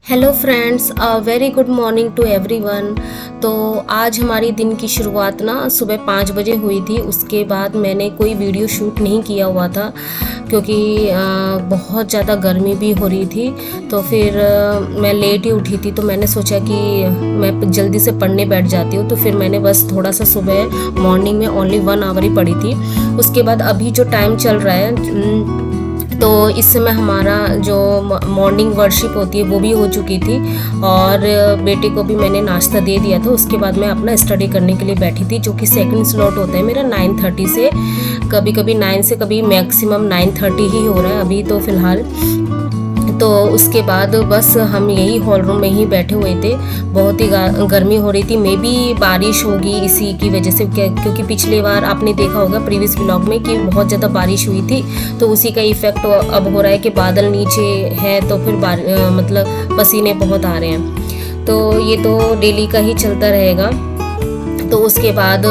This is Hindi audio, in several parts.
Hello friends, very good morning to everyone. तो आज हमारी दिन की शुरुआत ना सुबह 5 बजे हुई थी। उसके बाद मैंने कोई वीडियो शूट नहीं किया हुआ था क्योंकि बहुत ज़्यादा गर्मी भी हो रही थी। तो फिर मैं लेट ही उठी थी, तो मैंने सोचा कि मैं जल्दी से पढ़ने बैठ जाती हूँ। तो फिर मैंने बस थोड़ा सा सुबह मॉर्निंग में ओनली 1 आवर ही पढ़ी थी। उसके बाद अभी जो टाइम चल रहा है तो इस समय हमारा जो मॉर्निंग वर्शिप होती है वो भी हो चुकी थी और बेटे को भी मैंने नाश्ता दे दिया था। उसके बाद मैं अपना स्टडी करने के लिए बैठी थी, जो कि सेकंड स्लॉट होता है मेरा 9:30 से। कभी कभी 9 से, कभी मैक्सिमम 9:30 ही हो रहा है अभी तो फ़िलहाल। तो उसके बाद बस हम यही हॉल रूम में ही बैठे हुए थे। बहुत ही गर्मी हो रही थी। मे बी बारिश होगी इसी की वजह से, क्योंकि पिछली बार आपने देखा होगा प्रीवियस व्लॉग में कि बहुत ज़्यादा बारिश हुई थी। तो उसी का इफ़ेक्ट अब हो रहा है कि बादल नीचे है तो फिर मतलब पसीने बहुत आ रहे हैं। तो ये तो डेली का ही चलता रहेगा। तो उसके बाद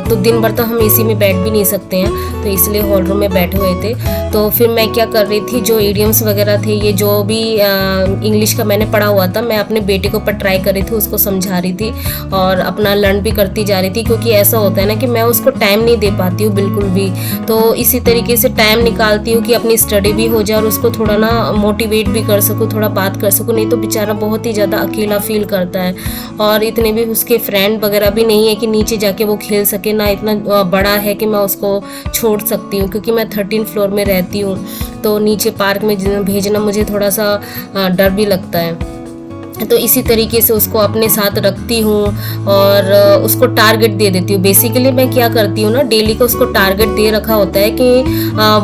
तो दिन भर तो हम एसी में बैठ भी नहीं सकते हैं, तो इसलिए हॉल रूम में बैठे हुए थे। तो फिर मैं क्या कर रही थी, जो इडियम्स वगैरह थे, ये जो भी इंग्लिश का मैंने पढ़ा हुआ था, मैं अपने बेटे के ऊपर ट्राई कर रही थी, उसको समझा रही थी और अपना लर्न भी करती जा रही थी। क्योंकि ऐसा होता है ना कि मैं उसको टाइम नहीं दे पाती हूँ बिल्कुल भी। तो इसी तरीके से टाइम निकालती हूँ कि अपनी स्टडी भी हो जाए और उसको थोड़ा ना मोटिवेट भी कर सकूँ, थोड़ा बात कर सकूँ। नहीं तो बेचारा बहुत ही ज़्यादा अकेला फील करता है और इतने भी उसके फ्रेंड वगैरह भी नहीं है कि नीचे जाके वो खेल सके, ना इतना बड़ा है कि मैं उसको छोड़ सकती हूँ। क्योंकि मैं 13 फ्लोर में रहती हूँ, तो नीचे पार्क में भेजना मुझे थोड़ा सा डर भी लगता है। तो इसी तरीके से उसको अपने साथ रखती हूँ और उसको टारगेट दे देती हूँ। बेसिकली मैं क्या करती हूँ ना, डेली का उसको टारगेट दे रखा होता है कि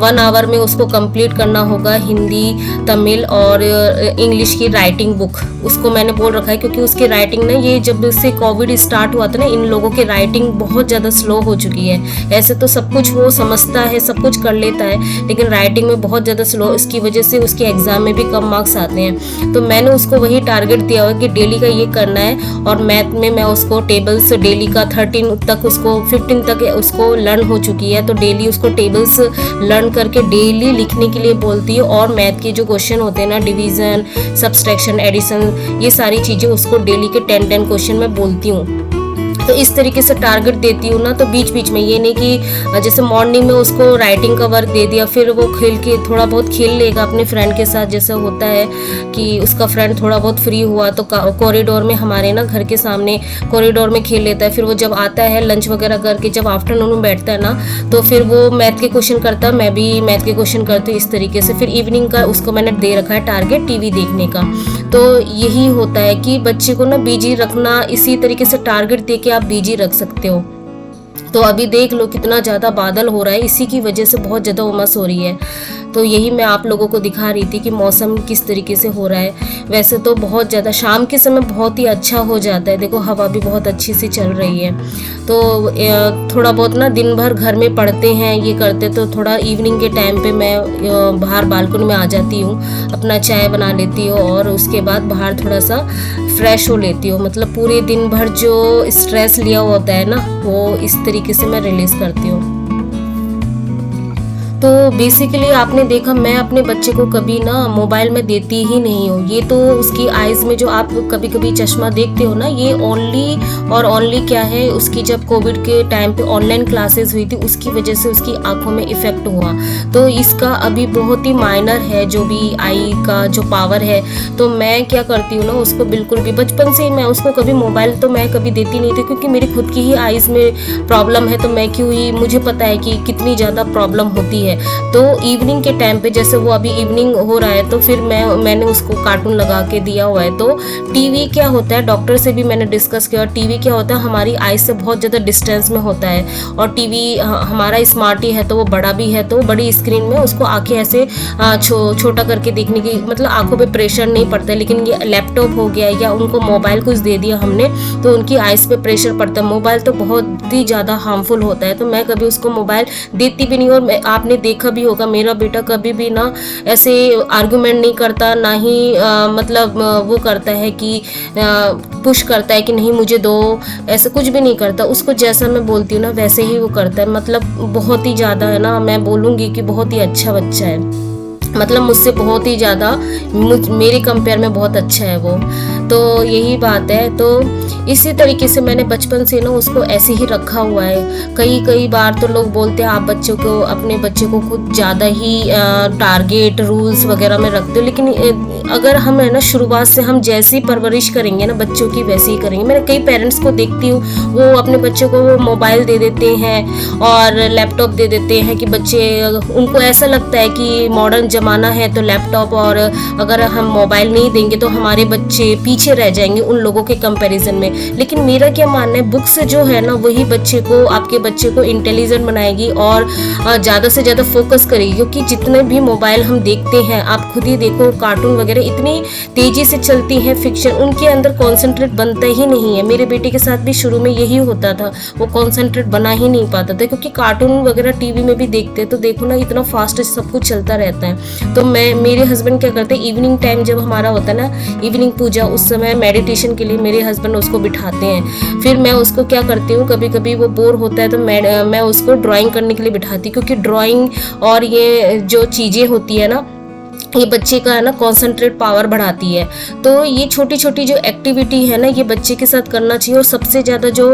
1 आवर में उसको कंप्लीट करना होगा हिंदी, तमिल और इंग्लिश की राइटिंग बुक। उसको मैंने बोल रखा है क्योंकि उसकी राइटिंग ना, ये जब से कोविड स्टार्ट हुआ था ना, इन लोगों की राइटिंग बहुत ज़्यादा स्लो हो चुकी है। ऐसे तो सब कुछ वो समझता है, सब कुछ कर लेता है, लेकिन राइटिंग में बहुत ज़्यादा स्लो, इसकी वजह से उसके एग्ज़ाम में भी कम मार्क्स आते हैं। तो मैंने उसको वही टारगेट दिया हुआ कि डेली का ये करना है। और मैथ में मैं उसको टेबल्स डेली का 13 तक, उसको 15 तक उसको लर्न हो चुकी है, तो डेली उसको टेबल्स लर्न करके डेली लिखने के लिए बोलती हूँ। और मैथ के जो क्वेश्चन होते हैं ना, डिवीज़न, सब्सट्रैक्शन, एडिशन, ये सारी चीज़ें उसको डेली के 10 क्वेश्चन मैं बोलती हूँ। तो इस तरीके से टारगेट देती हूँ ना। तो बीच बीच में ये नहीं कि जैसे मॉर्निंग में उसको राइटिंग का वर्क दे दिया, फिर वो खेल के थोड़ा बहुत खेल लेगा अपने फ्रेंड के साथ। जैसे होता है कि उसका फ्रेंड थोड़ा बहुत फ्री हुआ तो कॉरिडोर में, हमारे ना घर के सामने कॉरिडोर में खेल लेता है। फिर वो जब आता है लंच वगैरह करके, जब आफ्टरनून में बैठता है ना, तो फिर वो मैथ के क्वेश्चन करता है, मैं भी मैथ के क्वेश्चन करती हूँ। इस तरीके से फिर इवनिंग का उसको मैंने दे रखा है टारगेट टीवी देखने का। तो यही होता है कि बच्चे को ना बिजी रखना, इसी तरीके से टारगेट दे के आप बिजी रख सकते हो। तो अभी देख लो कितना ज़्यादा बादल हो रहा है, इसी की वजह से बहुत ज़्यादा उमस हो रही है। तो यही मैं आप लोगों को दिखा रही थी कि मौसम किस तरीके से हो रहा है। वैसे तो बहुत ज़्यादा शाम के समय बहुत ही अच्छा हो जाता है, देखो हवा भी बहुत अच्छी सी चल रही है। तो थोड़ा बहुत ना दिन भर घर में पढ़ते हैं, ये करते, तो थोड़ा इवनिंग के टाइम पे मैं बाहर बालकनी में आ जाती हूँ, अपना चाय बना लेती हूँ और उसके बाद बाहर थोड़ा सा फ्रेश हो लेती हूँ। मतलब पूरे दिन भर जो स्ट्रेस लिया होता है ना, वो इस तरीके से मैं रिलीज़ करती हूँ। तो बेसिकली आपने देखा, मैं अपने बच्चे को कभी ना मोबाइल में देती ही नहीं हूँ। ये तो उसकी आइज़ में जो आप कभी कभी चश्मा देखते हो ना, ये ओनली और ओनली क्या है, उसकी जब कोविड के टाइम पे ऑनलाइन क्लासेस हुई थी, उसकी वजह से उसकी आंखों में इफ़ेक्ट हुआ। तो इसका अभी बहुत ही माइनर है जो भी आई का जो पावर है। तो मैं क्या करती हूँ ना, उसको बिल्कुल भी बचपन से मैं उसको कभी मोबाइल तो मैं कभी देती नहीं थी, क्योंकि मेरी खुद की ही आइज़ में प्रॉब्लम है। तो मैं क्यों ही, मुझे पता है कि कितनी ज़्यादा प्रॉब्लम होती है। तो इवनिंग के टाइम पे, जैसे वो अभी इवनिंग हो रहा है, तो फिर मैंने उसको कार्टून लगा के दिया हुआ है। तो टीवी क्या होता है, डॉक्टर से भी मैंने डिस्कस किया, टीवी क्या होता है, हमारी आइज से बहुत ज़्यादा डिस्टेंस में होता है। और टीवी हमारा स्मार्ट ही है, तो वो बड़ा भी है, तो बड़ी स्क्रीन में उसको आंखें ऐसे छोटा करके देखने की, मतलब आंखों पे प्रेशर नहीं पड़ता है। लेकिन ये लैपटॉप हो गया या उनको मोबाइल कुछ दे दिया हमने, तो उनकी आइज पे प्रेशर पड़ता है। मोबाइल तो बहुत ही ज़्यादा हार्मफुल होता है, तो मैं कभी उसको मोबाइल देती भी नहीं। और आपने देखा भी होगा, मेरा बेटा कभी भी ना ऐसे आर्गुमेंट नहीं करता, ना ही मतलब वो करता है कि पुश करता है कि नहीं मुझे दो, ऐसा कुछ भी नहीं करता। उसको जैसा मैं बोलती हूँ ना, वैसे ही वो करता है। मतलब बहुत ही ज़्यादा है ना, मैं बोलूँगी कि बहुत ही अच्छा बच्चा है। मतलब मुझसे बहुत ही ज़्यादा मेरे कंपेयर में बहुत अच्छा है वो। तो यही बात है। तो इसी तरीके से मैंने बचपन से ना उसको ऐसे ही रखा हुआ है। कई बार तो लोग बोलते हैं आप बच्चों को, अपने बच्चे को कुछ ज़्यादा ही टारगेट रूल्स वगैरह में रखते हो, लेकिन अगर हम है ना शुरुआत से हम जैसी परवरिश करेंगे ना बच्चों की वैसे ही करेंगे। मैंने कई पेरेंट्स को देखती हूँ, वो अपने बच्चों को मोबाइल दे देते हैं और लैपटॉप दे देते हैं कि बच्चे, उनको ऐसा लगता है कि मॉडर्न ज़माना है तो लैपटॉप, और अगर हम मोबाइल नहीं देंगे तो हमारे बच्चे पीछे रह जाएंगे उन लोगों के कंपैरिजन में। लेकिन मेरा क्या मानना है, बुक्स जो है ना वही बच्चे को, आपके बच्चे को इंटेलिजेंट बनाएगी और ज़्यादा से ज़्यादा फोकस करेगी। क्योंकि जितने भी मोबाइल हम देखते हैं, आप खुद ही देखो, कार्टून वगैरह इतनी तेज़ी से चलती हैं, फिक्शन, उनके अंदर कॉन्सेंट्रेट बनता ही नहीं है। मेरे बेटे के साथ भी शुरू में यही होता था, वो कॉन्सेंट्रेट बना ही नहीं पाता था। क्योंकि कार्टून वगैरह टीवी में भी देखते हैं तो देखो ना इतना फास्ट सब कुछ चलता रहता है। तो मेरे हस्बैंड क्या करते हैं, इवनिंग टाइम जब हमारा होता है ना इवनिंग पूजा, उस समय मेडिटेशन के लिए मेरे हस्बैंड उसको बिठाते हैं। फिर मैं उसको क्या करती हूँ, कभी कभी वो बोर होता है तो मैं उसको ड्राइंग करने के लिए बिठाती हूँ। क्योंकि ड्राइंग और ये जो चीज़ें होती है ना, ये बच्चे का है ना कॉन्सेंट्रेट पावर बढ़ाती है। तो ये छोटी छोटी जो एक्टिविटी है ना, ये बच्चे के साथ करना चाहिए। और सबसे ज़्यादा जो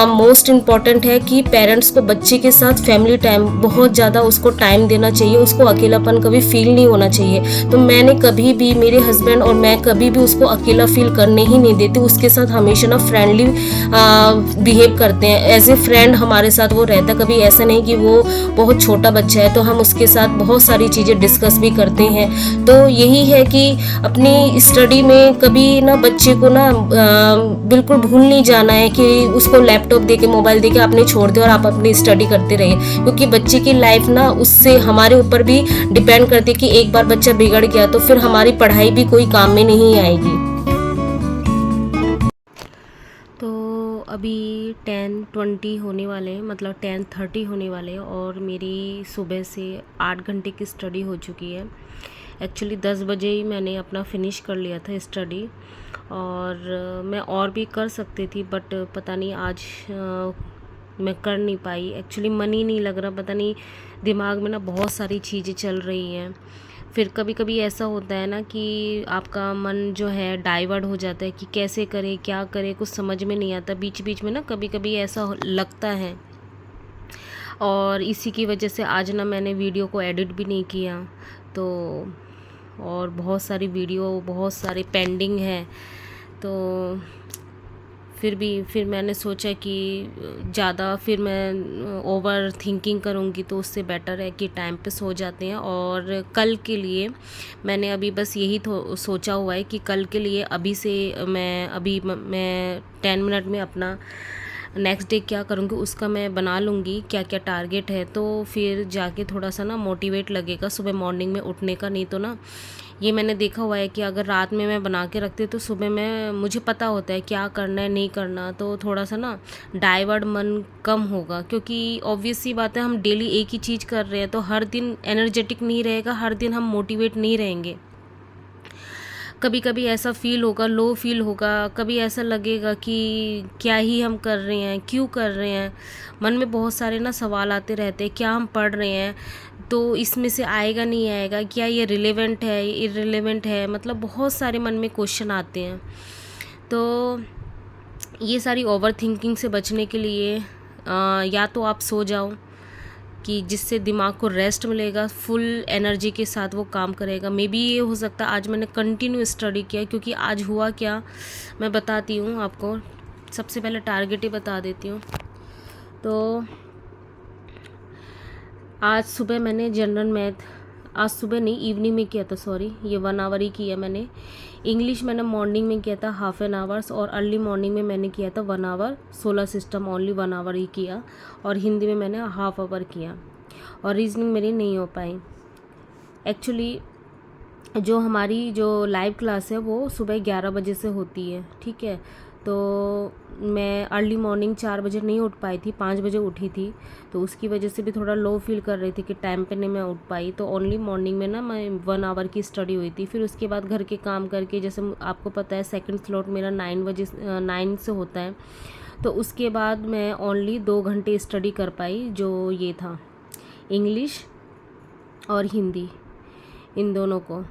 मोस्ट इम्पॉर्टेंट है कि पेरेंट्स को बच्चे के साथ फैमिली टाइम, बहुत ज़्यादा उसको टाइम देना चाहिए। उसको अकेलापन कभी फील नहीं होना चाहिए। तो मैंने कभी भी, मेरे हस्बैंड और मैं कभी भी उसको अकेला फील करने ही नहीं देती। उसके साथ हमेशा ना फ्रेंडली बिहेव करते हैं, एज ए फ्रेंड हमारे साथ वो रहता। कभी ऐसा नहीं कि वो बहुत छोटा बच्चा है तो हम उसके साथ बहुत सारी चीज़ें डिस्कस भी करते हैं। तो यही है कि अपनी स्टडी में कभी ना बच्चे को ना बिल्कुल भूल नहीं जाना है कि उसको लैपटॉप दे के, मोबाइल दे के आपने छोड़ दिया और आप अपनी स्टडी करते रहिए। क्योंकि बच्चे की लाइफ ना उससे हमारे ऊपर भी डिपेंड करती है कि एक बार बच्चा बिगड़ गया तो फिर हमारी पढ़ाई भी कोई काम में नहीं आएगी। तो अभी 10:20 होने वाले, मतलब 10:30 होने वाले, और मेरी सुबह से 8 घंटे की स्टडी हो चुकी है। एक्चुअली 10 बजे ही मैंने अपना फिनिश कर लिया था स्टडी, और मैं और भी कर सकती थी बट पता नहीं आज मैं कर नहीं पाई। एक्चुअली मन ही नहीं लग रहा, पता नहीं दिमाग में ना बहुत सारी चीज़ें चल रही हैं। फिर कभी कभी ऐसा होता है ना कि आपका मन जो है डाइवर्ट हो जाता है कि कैसे करे, क्या करे, कुछ समझ में नहीं आता। बीच बीच में ना कभी कभी ऐसा लगता है, और इसी की वजह से आज ना मैंने वीडियो को एडिट भी नहीं किया। तो और बहुत सारी वीडियो, बहुत सारे पेंडिंग है। तो फिर मैंने सोचा कि ज़्यादा फिर मैं ओवर थिंकिंग करूँगी तो उससे बेटर है कि टाइम पे सो जाते हैं। और कल के लिए मैंने अभी बस यही सोचा हुआ है कि कल के लिए अभी से मैं 10 मिनट में अपना नेक्स्ट डे क्या करूँगी उसका मैं बना लूँगी, क्या क्या टारगेट है। तो फिर जाके थोड़ा सा ना मोटिवेट लगेगा सुबह मॉर्निंग में उठने का। नहीं तो ना, ये मैंने देखा हुआ है कि अगर रात में मैं बना के रखती तो सुबह में मुझे पता होता है क्या करना है नहीं करना, तो थोड़ा सा ना डाइवर्ट मन कम होगा। क्योंकि ऑब्वियस सी बात है, हम डेली एक ही चीज़ कर रहे हैं तो हर दिन एनर्जेटिक नहीं रहेगा, हर दिन हम मोटिवेट नहीं रहेंगे। कभी कभी ऐसा फील होगा, लो फील होगा, कभी ऐसा लगेगा कि क्या ही हम कर रहे हैं, क्यों कर रहे हैं। मन में बहुत सारे ना सवाल आते रहते हैं, क्या हम पढ़ रहे हैं तो इसमें से आएगा नहीं आएगा, क्या ये रिलेवेंट है, इररिलेवेंट है, मतलब बहुत सारे मन में क्वेश्चन आते हैं। तो ये सारी ओवर थिंकिंग से बचने के लिए या तो आप सो जाओ, कि जिससे दिमाग को रेस्ट मिलेगा, फुल एनर्जी के साथ वो काम करेगा। मे बी ये हो सकता है आज मैंने कंटिन्यू स्टडी किया। क्योंकि आज हुआ क्या, मैं बताती हूँ आपको। सबसे पहले टारगेट ही बता देती हूँ। तो आज सुबह मैंने जनरल मैथ, आज सुबह नहीं इवनिंग में किया था, सॉरी, ये 1 आवर ही किया मैंने। इंग्लिश मैंने मॉर्निंग में किया था हाफ एन आवर्स, और अर्ली मॉर्निंग में मैंने किया था 1 hour. Solar system only 1 hour ही किया, और हिंदी में मैंने हाफ आवर किया। और रीजनिंग मेरी नहीं हो पाई। एक्चुअली जो हमारी जो लाइव क्लास है वो सुबह 11 बजे से होती है, ठीक है। तो मैं अर्ली मॉर्निंग 4 बजे नहीं उठ पाई थी, 5 बजे उठी थी। तो उसकी वजह से भी थोड़ा लो फील कर रही थी कि टाइम पे नहीं मैं उठ पाई। तो ओनली मॉर्निंग में ना मैं 1 आवर की स्टडी हुई थी। फिर उसके बाद घर के काम करके, जैसे आपको पता है सेकंड स्लॉट मेरा 9 से होता है। तो उसके बाद मैं ओनली 2 घंटे स्टडी कर पाई, जो ये था इंग्लिश और हिंदी। इन दोनों को,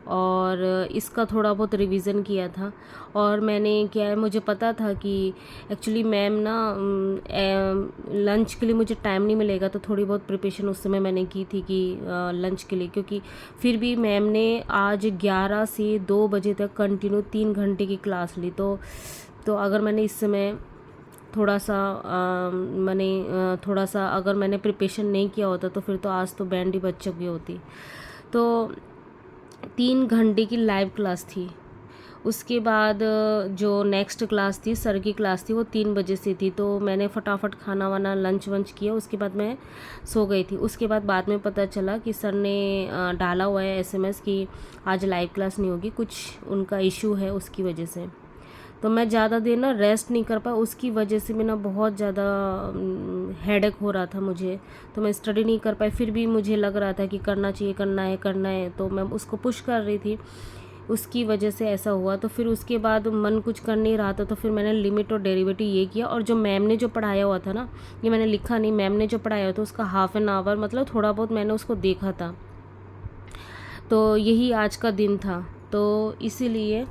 और इसका थोड़ा बहुत रिवीज़न किया था। और मैंने क्या है, मुझे पता था कि एक्चुअली मैम ना लंच के लिए मुझे टाइम नहीं मिलेगा, तो थोड़ी बहुत प्रिपरेशन उस समय मैंने की थी कि लंच के लिए, क्योंकि फिर भी मैम ने आज 11 से 2 बजे तक कंटिन्यू 3 घंटे की क्लास ली। तो अगर मैंने इस समय थोड़ा सा अगर मैंने प्रिपरेशन नहीं किया होता तो फिर तो आज तो बैंड ही बज चुकी होती। तो 3 घंटे की लाइव क्लास थी। उसके बाद जो नेक्स्ट क्लास थी, सर की क्लास थी, वो 3 बजे से थी। तो मैंने फटाफट खाना वाना लंच वंच किया, उसके बाद मैं सो गई थी। उसके बाद में पता चला कि सर ने डाला हुआ है SMS कि आज लाइव क्लास नहीं होगी, कुछ उनका इशू है, उसकी वजह से। तो मैं ज़्यादा देर ना रेस्ट नहीं कर पाया, उसकी वजह से मैं ना बहुत ज़्यादा हेडेक हो रहा था मुझे, तो मैं स्टडी नहीं कर पाई। फिर भी मुझे लग रहा था कि करना चाहिए, करना है, तो मैं उसको पुश कर रही थी, उसकी वजह से ऐसा हुआ। तो फिर उसके बाद मन कुछ कर नहीं रहा था, तो फिर मैंने लिमिट और डेरिवेटिव ये किया। और जो मैम ने जो पढ़ाया हुआ था ना, ये मैंने लिखा नहीं, मैम ने जो पढ़ाया हुआ था उसका हाफ एन आवर मतलब थोड़ा बहुत मैंने उसको देखा था। तो यही आज का दिन था। तो इसीलिए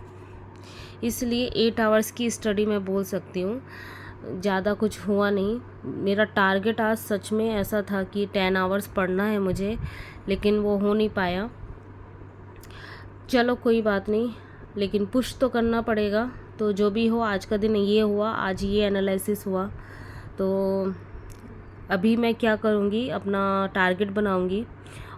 8 आवर्स की स्टडी मैं बोल सकती हूँ, ज़्यादा कुछ हुआ नहीं। मेरा टारगेट आज सच में ऐसा था कि 10 आवर्स पढ़ना है मुझे, लेकिन वो हो नहीं पाया। चलो कोई बात नहीं, लेकिन पुश तो करना पड़ेगा। तो जो भी हो, आज का दिन ये हुआ, आज ये एनालिसिस हुआ। तो अभी मैं क्या करूँगी, अपना टारगेट बनाऊँगी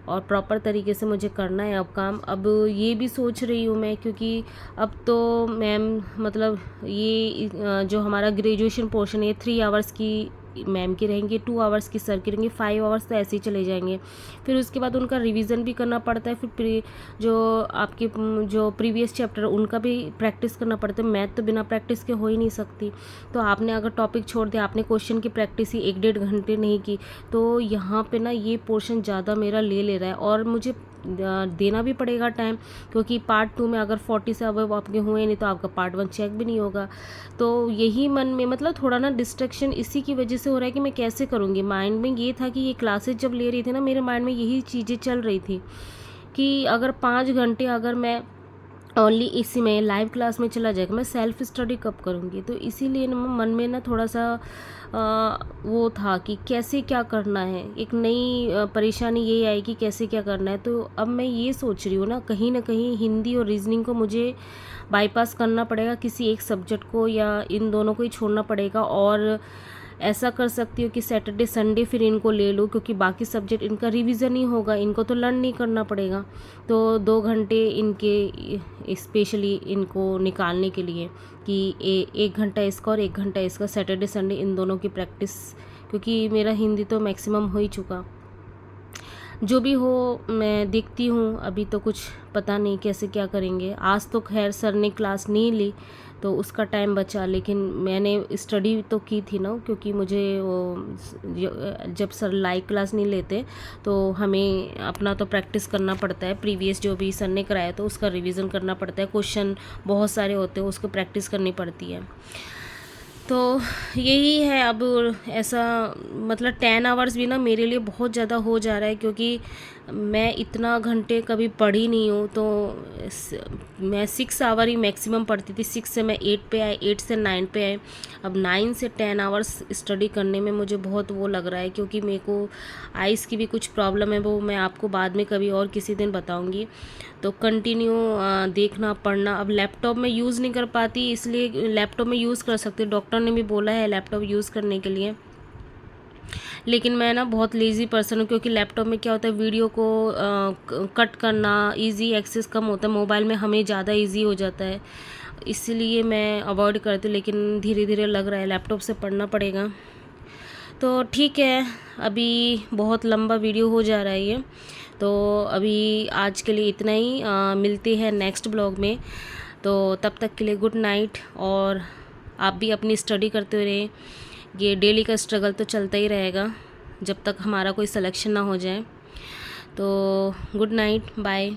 और प्रॉपर तरीके से मुझे करना है अब काम। अब ये भी सोच रही हूँ मैं, क्योंकि अब तो मैम मतलब ये जो हमारा ग्रेजुएशन पोर्शन है 3 आवर्स की मैम की रहेंगी, 2 आवर्स की सर की रहेंगी, 5 आवर्स तो ऐसे ही चले जाएंगे। फिर उसके बाद उनका रिवीजन भी करना पड़ता है, फिर जो आपके जो प्रीवियस चैप्टर उनका भी प्रैक्टिस करना पड़ता है। मैथ तो बिना प्रैक्टिस के हो ही नहीं सकती। तो आपने अगर टॉपिक छोड़ दिया, आपने क्वेश्चन की प्रैक्टिस ही 1-1.5 घंटे नहीं की, तो यहाँ पे ना ये पोर्शन ज़्यादा मेरा ले रहा है, और मुझे देना भी पड़ेगा टाइम, क्योंकि पार्ट 2 में अगर 40 से अब आपके हुए नहीं तो आपका पार्ट 1 चेक भी नहीं होगा। तो यही मन में मतलब थोड़ा ना डिस्ट्रैक्शन इसी की वजह से हो रहा है कि मैं कैसे करूँगी। माइंड में ये था कि ये क्लासेस जब ले रही थी ना, मेरे माइंड में यही चीज़ें चल रही थी कि अगर 5 घंटे अगर मैं ओनली इसी में लाइव क्लास में चला जाएगा, मैं सेल्फ स्टडी कब करूँगी। तो इसीलिए मन में ना थोड़ा सा वो था कि कैसे क्या करना है, एक नई परेशानी ये आई कि कैसे क्या करना है। तो अब मैं ये सोच रही हूँ ना कहीं हिंदी और रीजनिंग को मुझे बाईपास करना पड़ेगा, किसी एक सब्जेक्ट को या इन दोनों को ही छोड़ना पड़ेगा। और ऐसा कर सकती हूँ कि सैटरडे संडे फिर इनको ले लूँ, क्योंकि बाकी सब्जेक्ट इनका रिवीजन ही होगा, इनको तो लर्न नहीं करना पड़ेगा। तो 2 घंटे इनके स्पेशली इनको निकालने के लिए कि 1 घंटा इसका और 1 घंटा इसका, सैटरडे संडे इन दोनों की प्रैक्टिस, क्योंकि मेरा हिंदी तो मैक्सिमम हो ही चुका। जो भी हो मैं देखती हूँ, अभी तो कुछ पता नहीं कैसे क्या करेंगे। आज तो खैर सर ने क्लास नहीं ली तो उसका टाइम बचा, लेकिन मैंने स्टडी तो की थी ना, क्योंकि मुझे वो जब सर लाइव क्लास नहीं लेते तो हमें अपना तो प्रैक्टिस करना पड़ता है। प्रीवियस जो भी सर ने कराया तो उसका रिवीजन करना पड़ता है, क्वेश्चन बहुत सारे होते हैं, उसको प्रैक्टिस करनी पड़ती है। तो यही है। अब ऐसा मतलब 10 आवर्स भी ना मेरे लिए बहुत ज़्यादा हो जा रहा है, क्योंकि मैं इतना घंटे कभी पढ़ी नहीं हूँ। तो मैं 6 आवर ही मैक्सिमम पढ़ती थी, 6 से मैं 8 पे आए, 8 से 9 पे आए। अब 9 से 10 आवर्स स्टडी करने में मुझे बहुत वो लग रहा है, क्योंकि मेरे को आइज़ की भी कुछ प्रॉब्लम है, वो मैं आपको बाद में कभी और किसी दिन बताऊँगी। तो कंटिन्यू देखना पढ़ना। अब लैपटॉप में यूज़ नहीं कर पाती, इसलिए लैपटॉप में यूज़ कर सकते, डॉक्टर ने भी बोला है लैपटॉप यूज़ करने के लिए, लेकिन मैं ना बहुत लेज़ी पर्सन हूँ, क्योंकि लैपटॉप में क्या होता है वीडियो को कट करना इजी, एक्सेस कम होता है, मोबाइल में हमें ज़्यादा इजी हो जाता है, इसलिए मैं अवॉइड करती हूँ। लेकिन धीरे धीरे लग रहा है लैपटॉप से पढ़ना पड़ेगा। तो ठीक है, अभी बहुत लंबा वीडियो हो जा रहा है ये, तो अभी आज के लिए इतना ही। मिलते हैं नेक्स्ट ब्लॉग में। तो तब तक के लिए गुड नाइट, और आप भी अपनी स्टडी करते रहे। ये डेली का स्ट्रगल तो चलता ही रहेगा जब तक हमारा कोई सिलेक्शन ना हो जाए। तो गुड नाइट, बाय।